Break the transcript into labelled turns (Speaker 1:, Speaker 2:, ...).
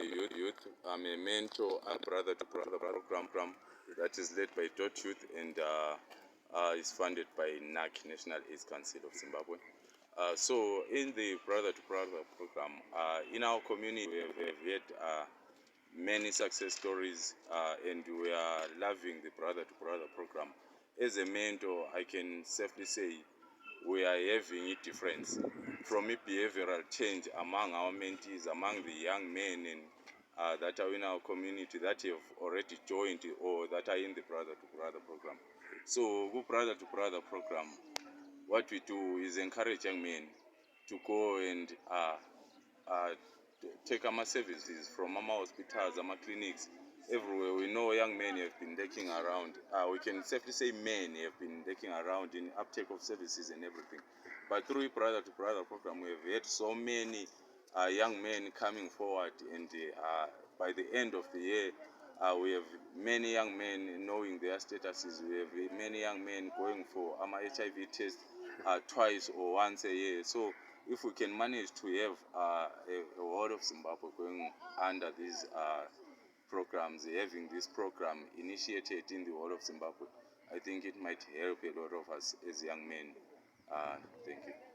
Speaker 1: youth. I'm a mentor at Brotha2Brotha program that is led by Youth and is funded by NAC, National AIDS Council of Zimbabwe. So in the Brotha2Brotha program, in our community we have had many success stories, and we are loving the Brotha2Brotha program. As a mentor, I can safely say we are having a difference from a behavioral change among our mentees, among the young men and that are in our community that have already joined or that are in the Brotha2Brotha program. So the Brotha2Brotha program, what we do is encourage young men to go and take our services from our hospitals, our clinics, everywhere. We know young men have been lurking around. We can safely say men have been lurking around in uptake of services and everything. But through Brotha2Brotha program, we have had so many young men coming forward, and by the end of the year, we have many young men knowing their statuses. We have many young men going for HIV test twice or once a year. So if we can manage to have a whole of Zimbabwe going under these programs, having this program initiated in the whole of Zimbabwe, I think it might help a lot of us as young men. Thank you.